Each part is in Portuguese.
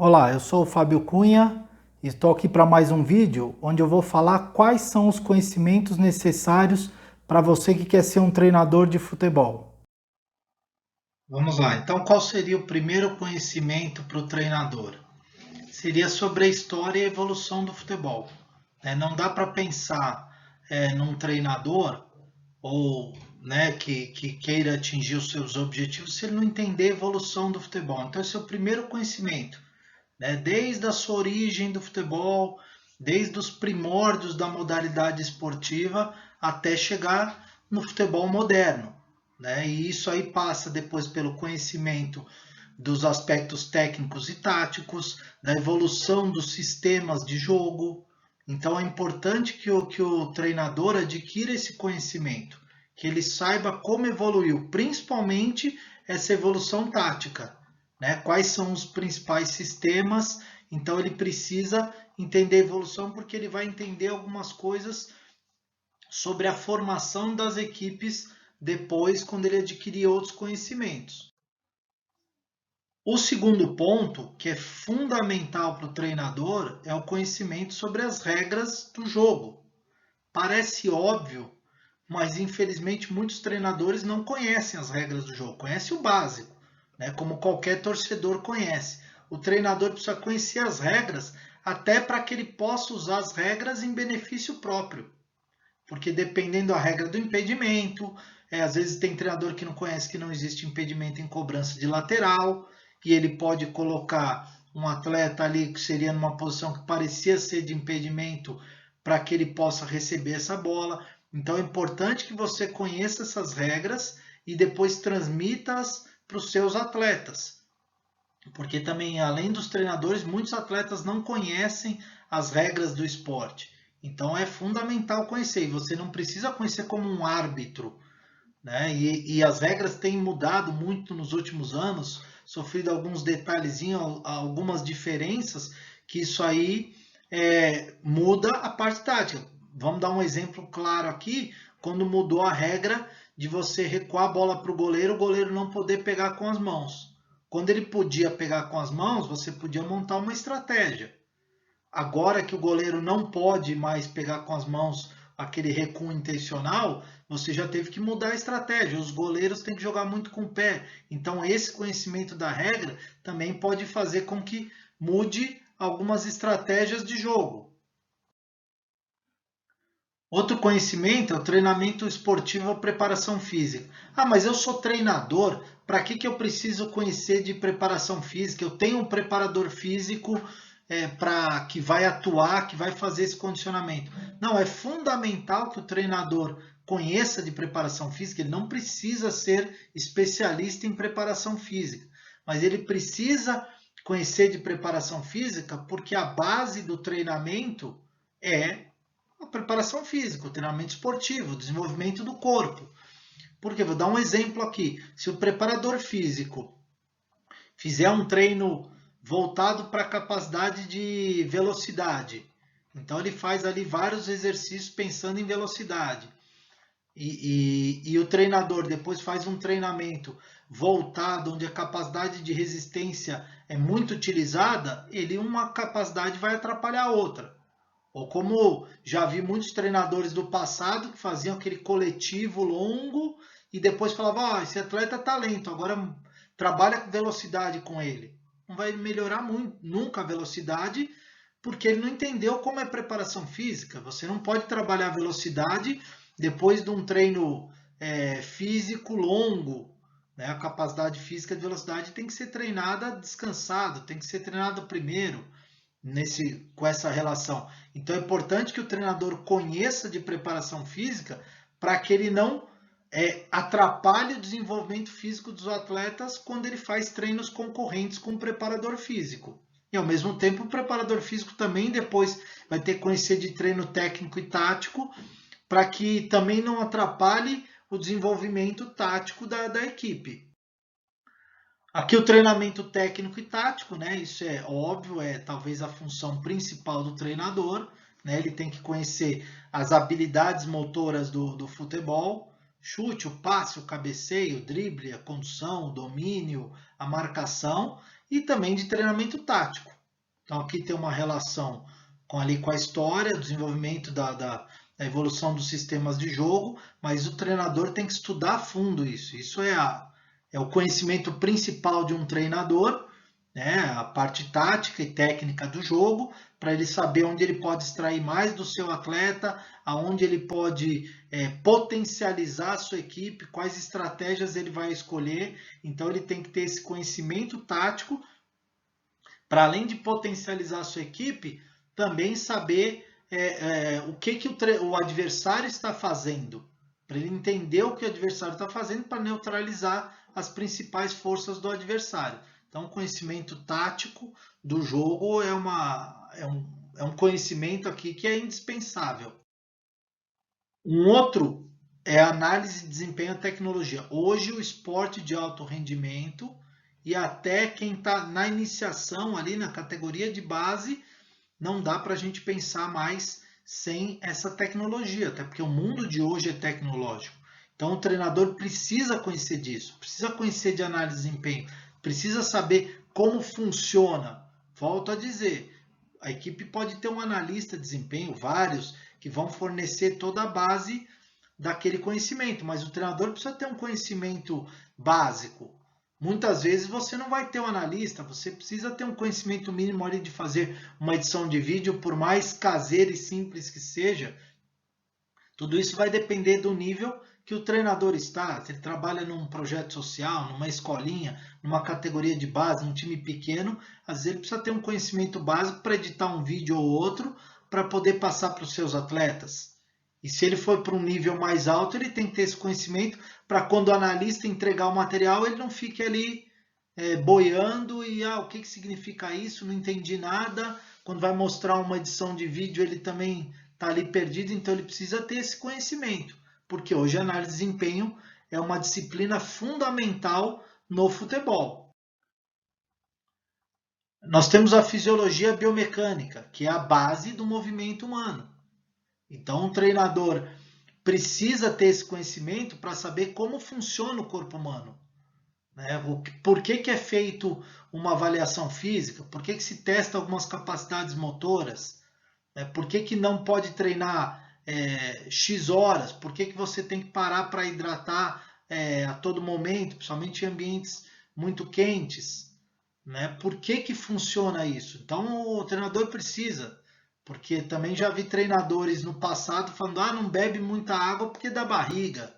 Olá, eu sou o Fábio Cunha e estou aqui para mais um vídeo onde eu vou falar quais são os conhecimentos necessários para você que quer ser um treinador de futebol. Vamos lá, então qual seria o primeiro conhecimento para o treinador? Seria sobre a história e a evolução do futebol. Não dá para pensar num treinador ou que queira atingir os seus objetivos se ele não entender a evolução do futebol. Então esse é o primeiro conhecimento, desde a sua origem do futebol, desde os primórdios da modalidade esportiva até chegar no futebol moderno. E isso aí passa depois pelo conhecimento dos aspectos técnicos e táticos, da evolução dos sistemas de jogo. Então é importante que o treinador adquira esse conhecimento, que ele saiba como evoluiu, principalmente essa evolução tática, quais são os principais sistemas. Então ele precisa entender a evolução porque ele vai entender algumas coisas sobre a formação das equipes depois, quando ele adquirir outros conhecimentos. O segundo ponto, que é fundamental para o treinador, é o conhecimento sobre as regras do jogo. Parece óbvio, mas infelizmente muitos treinadores não conhecem as regras do jogo, conhecem o básico, como qualquer torcedor conhece. O treinador precisa conhecer as regras até para que ele possa usar as regras em benefício próprio. Porque dependendo da regra do impedimento, às vezes tem treinador que não conhece que não existe impedimento em cobrança de lateral, e ele pode colocar um atleta ali que seria numa posição que parecia ser de impedimento para que ele possa receber essa bola. Então é importante que você conheça essas regras e depois transmita-as para os seus atletas. Porque também, além dos treinadores, muitos atletas não conhecem as regras do esporte. Então é fundamental conhecer. E você não precisa conhecer como um árbitro, E as regras têm mudado muito nos últimos anos, sofrido alguns detalhezinhos, algumas diferenças, que isso aí muda a parte tática. Vamos dar um exemplo claro aqui, quando mudou a regra de você recuar a bola para o goleiro não poder pegar com as mãos. Quando ele podia pegar com as mãos, você podia montar uma estratégia. Agora que o goleiro não pode mais pegar com as mãos aquele recuo intencional, você já teve que mudar a estratégia. Os goleiros têm que jogar muito com o pé. Então, esse conhecimento da regra também pode fazer com que mude algumas estratégias de jogo. Outro conhecimento é o treinamento esportivo ou preparação física. Ah, mas eu sou treinador, para que eu preciso conhecer de preparação física? Eu tenho um preparador físico que vai atuar, que vai fazer esse condicionamento. Não, é fundamental que o treinador conheça de preparação física, ele não precisa ser especialista em preparação física, mas ele precisa conhecer de preparação física porque a base do treinamento é a preparação física, o treinamento esportivo, o desenvolvimento do corpo. Porque vou dar um exemplo aqui. Se o preparador físico fizer um treino voltado para a capacidade de velocidade, então ele faz ali vários exercícios pensando em velocidade. E o treinador depois faz um treinamento voltado onde a capacidade de resistência é muito utilizada, uma capacidade vai atrapalhar a outra. Ou como já vi muitos treinadores do passado que faziam aquele coletivo longo e depois falavam, esse atleta tá lento, agora trabalha com velocidade com ele. Não vai melhorar muito, nunca a velocidade, porque ele não entendeu como é preparação física. Você não pode trabalhar velocidade depois de um treino físico longo. A capacidade física de velocidade tem que ser treinada descansado, tem que ser treinada primeiro com essa relação. Então é importante que o treinador conheça de preparação física para que ele não atrapalhe o desenvolvimento físico dos atletas quando ele faz treinos concorrentes com o preparador físico. E ao mesmo tempo o preparador físico também depois vai ter que conhecer de treino técnico e tático para que também não atrapalhe o desenvolvimento tático da equipe. Aqui o treinamento técnico e tático, isso é óbvio, é talvez a função principal do treinador, ele tem que conhecer as habilidades motoras do futebol, chute, o passe, o cabeceio, o drible, a condução, o domínio, a marcação, e também de treinamento tático. Então aqui tem uma relação com a história, desenvolvimento da evolução dos sistemas de jogo, mas o treinador tem que estudar a fundo isso. Isso é o conhecimento principal de um treinador, né? A parte tática e técnica do jogo, para ele saber onde ele pode extrair mais do seu atleta, aonde ele pode potencializar a sua equipe, quais estratégias ele vai escolher. Então ele tem que ter esse conhecimento tático para, além de potencializar a sua equipe, também saber o que o adversário está fazendo, para ele entender o que o adversário está fazendo para neutralizar as principais forças do adversário. Então, o conhecimento tático do jogo é um conhecimento aqui que é indispensável. Um outro é a análise de desempenho e tecnologia. Hoje, o esporte de alto rendimento e até quem está na iniciação ali na categoria de base, não dá para a gente pensar mais sem essa tecnologia, até porque o mundo de hoje é tecnológico. Então o treinador precisa conhecer disso, precisa conhecer de análise de desempenho, precisa saber como funciona. Volto a dizer, a equipe pode ter um analista de desempenho, vários, que vão fornecer toda a base daquele conhecimento, mas o treinador precisa ter um conhecimento básico. Muitas vezes você não vai ter um analista, você precisa ter um conhecimento mínimo ali de fazer uma edição de vídeo, por mais caseira e simples que seja. Tudo isso vai depender do nível que o treinador está. Se ele trabalha num projeto social, numa escolinha, numa categoria de base, num time pequeno, às vezes ele precisa ter um conhecimento básico para editar um vídeo ou outro para poder passar para os seus atletas. E se ele for para um nível mais alto, ele tem que ter esse conhecimento para quando o analista entregar o material, ele não fique ali boiando e o que significa isso, não entendi nada. Quando vai mostrar uma edição de vídeo, ele também está ali perdido, então ele precisa ter esse conhecimento, porque hoje a análise de desempenho é uma disciplina fundamental no futebol. Nós temos a fisiologia biomecânica, que é a base do movimento humano. Então, um treinador precisa ter esse conhecimento para saber como funciona o corpo humano. Por que é feito uma avaliação física? Por que se testa algumas capacidades motoras? Por que não pode treinar X horas? Por que você tem que parar para hidratar a todo momento, principalmente em ambientes muito quentes? Por que funciona isso? Então o treinador precisa, porque também já vi treinadores no passado falando, não bebe muita água porque dá barriga.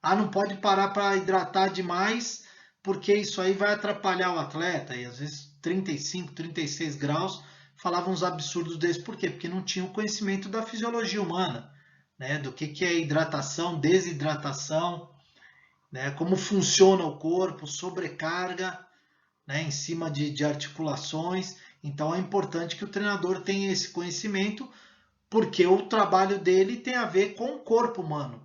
Não pode parar para hidratar demais, porque isso aí vai atrapalhar o atleta. E às vezes 35, 36 graus, falavam uns absurdos desses. Por quê? Porque não tinham conhecimento da fisiologia humana, do que é hidratação, desidratação, como funciona o corpo, sobrecarga, em cima de articulações. Então é importante que o treinador tenha esse conhecimento, porque o trabalho dele tem a ver com o corpo humano.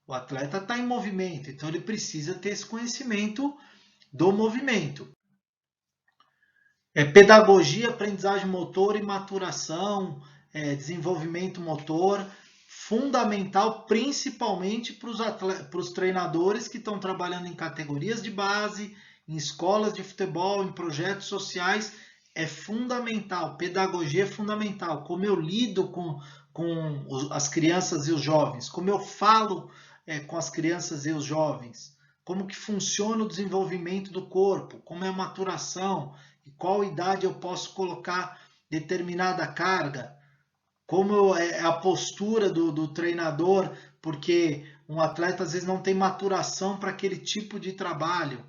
O atleta está em movimento, então ele precisa ter esse conhecimento do movimento. Pedagogia, aprendizagem motor e maturação, desenvolvimento motor, fundamental principalmente para os treinadores que estão trabalhando em categorias de base, em escolas de futebol, em projetos sociais. É fundamental, pedagogia é fundamental. Como eu lido com as crianças e os jovens, como eu falo com as crianças e os jovens, como que funciona o desenvolvimento do corpo, como é a maturação, e qual idade eu posso colocar determinada carga, como é a postura do treinador, porque um atleta às vezes não tem maturação para aquele tipo de trabalho,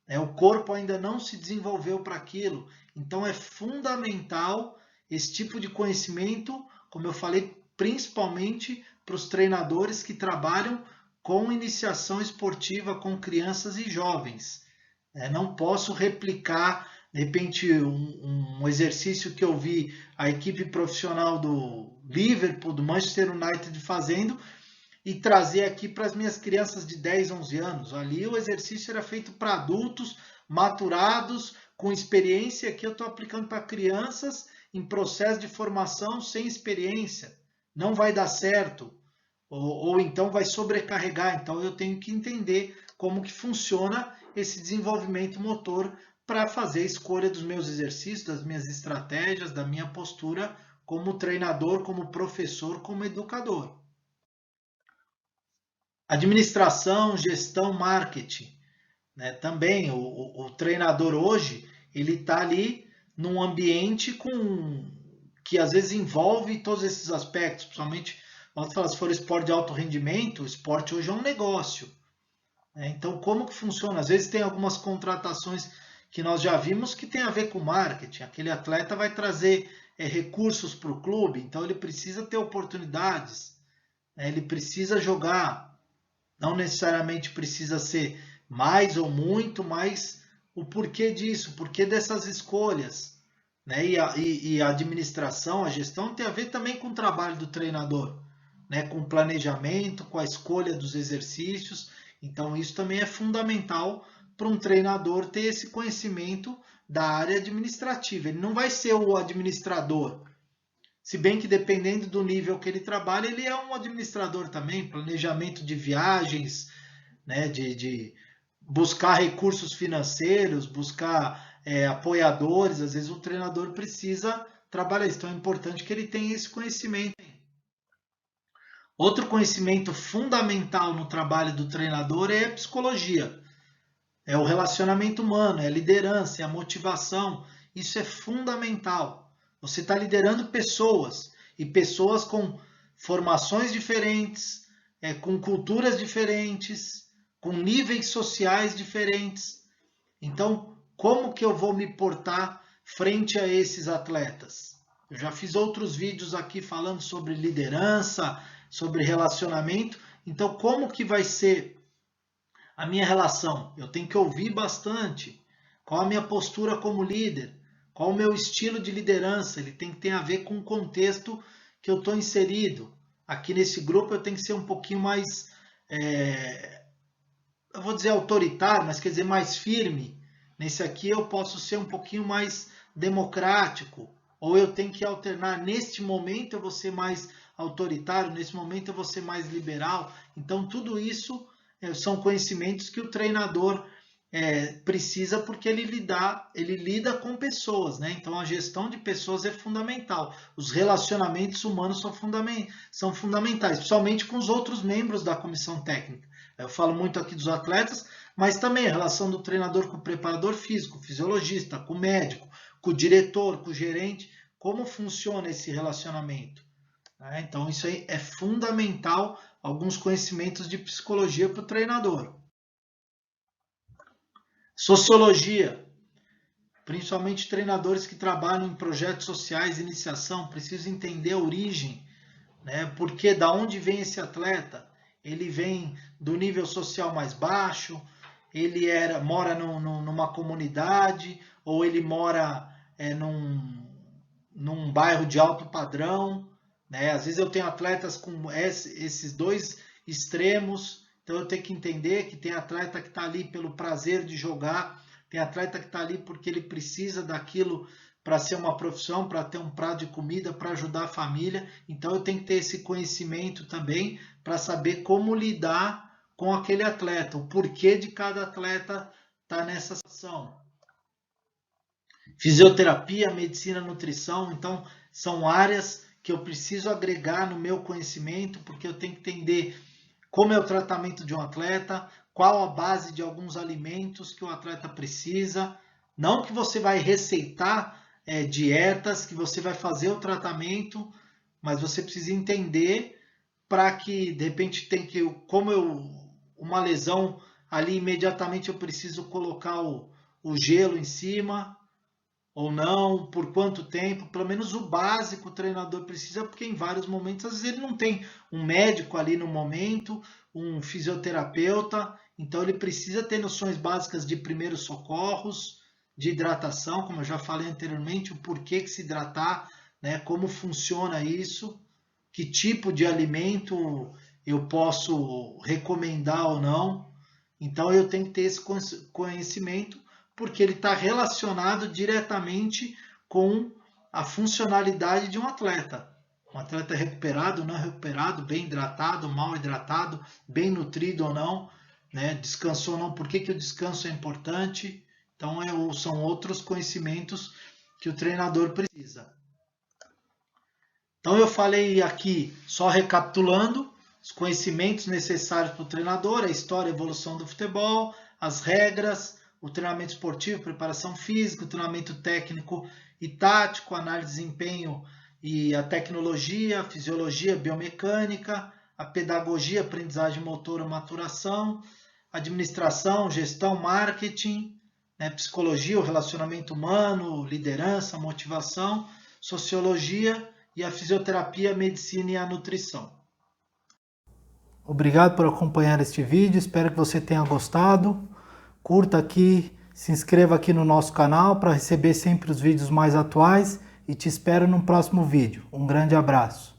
o corpo ainda não se desenvolveu para aquilo, então é fundamental esse tipo de conhecimento, como eu falei, principalmente para os treinadores que trabalham com iniciação esportiva com crianças e jovens. Não posso replicar, de repente, um exercício que eu vi a equipe profissional do Liverpool, do Manchester United fazendo, e trazer aqui para as minhas crianças de 10, 11 anos. Ali o exercício era feito para adultos, maturados, com experiência. Aqui eu estou aplicando para crianças em processo de formação sem experiência. Não vai dar certo. Ou então vai sobrecarregar. Então eu tenho que entender como que funciona esse desenvolvimento motor para fazer a escolha dos meus exercícios, das minhas estratégias, da minha postura como treinador, como professor, como educador. Administração, gestão, marketing, né? Também o treinador hoje, ele está ali num ambiente que às vezes envolve todos esses aspectos, principalmente, vamos falar, se for esporte de alto rendimento, o esporte hoje é um negócio. Então, como que funciona? Às vezes tem algumas contratações que nós já vimos que tem a ver com marketing. Aquele atleta vai trazer recursos para o clube, então ele precisa ter oportunidades, ele precisa jogar. Não necessariamente precisa ser mais ou muito, mas o porquê disso, o porquê dessas escolhas. Né? E a administração, a gestão tem a ver também com o trabalho do treinador, né? Com o planejamento, com a escolha dos exercícios. Então, isso também é fundamental para um treinador ter esse conhecimento da área administrativa. Ele não vai ser o administrador, se bem que dependendo do nível que ele trabalha, ele é um administrador também, planejamento de viagens, né, de buscar recursos financeiros, buscar apoiadores. Às vezes o treinador precisa trabalhar isso, então é importante que ele tenha esse conhecimento. Outro conhecimento fundamental no trabalho do treinador é a psicologia. É o relacionamento humano, é a liderança, é a motivação. Isso é fundamental. Você está liderando pessoas, e pessoas com formações diferentes, com culturas diferentes, com níveis sociais diferentes. Então, como que eu vou me portar frente a esses atletas? Eu já fiz outros vídeos aqui falando sobre liderança, sobre relacionamento. Então, como que vai ser a minha relação? Eu tenho que ouvir bastante. Qual a minha postura como líder? Qual o meu estilo de liderança? Ele tem que ter a ver com o contexto que eu estou inserido. Aqui nesse grupo eu tenho que ser um pouquinho mais, eu vou dizer autoritário, mas quer dizer mais firme. Nesse aqui eu posso ser um pouquinho mais democrático. Ou eu tenho que alternar. Neste momento eu vou ser mais autoritário, nesse momento eu vou ser mais liberal. Então tudo isso são conhecimentos que o treinador precisa, porque ele lida com pessoas, né? Então a gestão de pessoas é fundamental. Os relacionamentos humanos são fundamentais, principalmente com os outros membros da comissão técnica. Eu falo muito aqui dos atletas, mas também a relação do treinador com o preparador físico, o fisiologista, com o médico, com o diretor, com o gerente. Como funciona esse relacionamento? Então isso aí é fundamental, alguns conhecimentos de psicologia para o treinador. Sociologia, principalmente treinadores que trabalham em projetos sociais, iniciação, precisam entender a origem, né? Porque da onde vem esse atleta? Ele vem do nível social mais baixo, ele mora numa comunidade, ou ele mora num bairro de alto padrão, né? Às vezes eu tenho atletas com esses dois extremos. Então eu tenho que entender que tem atleta que está ali pelo prazer de jogar, tem atleta que está ali porque ele precisa daquilo para ser uma profissão, para ter um prato de comida, para ajudar a família. Então eu tenho que ter esse conhecimento também para saber como lidar com aquele atleta, o porquê de cada atleta estar nessa situação. Fisioterapia, medicina, nutrição, então são áreas que eu preciso agregar no meu conhecimento, porque eu tenho que entender como é o tratamento de um atleta, qual a base de alguns alimentos que o atleta precisa. Não que você vai receitar dietas, que você vai fazer o tratamento, mas você precisa entender para que, de repente, uma lesão ali, imediatamente eu preciso colocar o gelo em cima, ou não, por quanto tempo, pelo menos o básico o treinador precisa, porque em vários momentos, às vezes ele não tem um médico ali no momento, um fisioterapeuta, então ele precisa ter noções básicas de primeiros socorros, de hidratação, como eu já falei anteriormente, o porquê que se hidratar, né, como funciona isso, que tipo de alimento eu posso recomendar ou não. Então eu tenho que ter esse conhecimento, porque ele está relacionado diretamente com a funcionalidade de um atleta. Um atleta recuperado, não recuperado, bem hidratado, mal hidratado, bem nutrido ou não, né? Descansou ou não, por que o descanso é importante. Então, são outros conhecimentos que o treinador precisa. Então, eu falei aqui, só recapitulando, os conhecimentos necessários para o treinador, a história e evolução do futebol, as regras, o treinamento esportivo, preparação física, o treinamento técnico e tático, análise de desempenho e a tecnologia, a fisiologia, a biomecânica, a pedagogia, aprendizagem motora, maturação, administração, gestão, marketing, psicologia, o relacionamento humano, liderança, motivação, sociologia e a fisioterapia, a medicina e a nutrição. Obrigado por acompanhar este vídeo, espero que você tenha gostado. Curta aqui, se inscreva aqui no nosso canal para receber sempre os vídeos mais atuais e te espero no próximo vídeo. Um grande abraço.